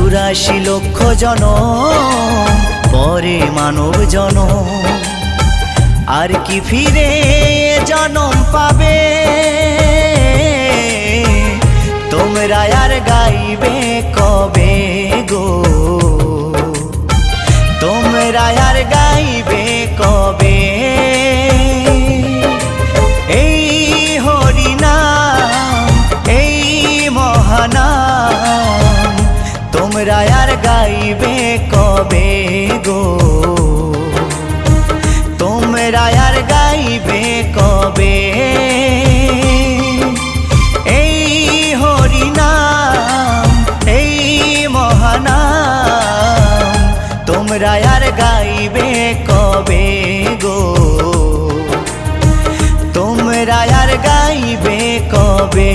84 লক্ষ জনম পরে মানব জনম, আর কি ফিরে জনম পাবে? তোমরা আর গাইবে কবে গো? তোমরা আর গাইবে কবে? এই হরিনাম, এই মহানাম, তোমরা আর গাইবে কবে গো? তোমরা আর গাইবে কবে? এই হরিনাম, এই মহানাম, তোমরা আর গাইবে কবে গো? তোমরা আর গাইবে কবে?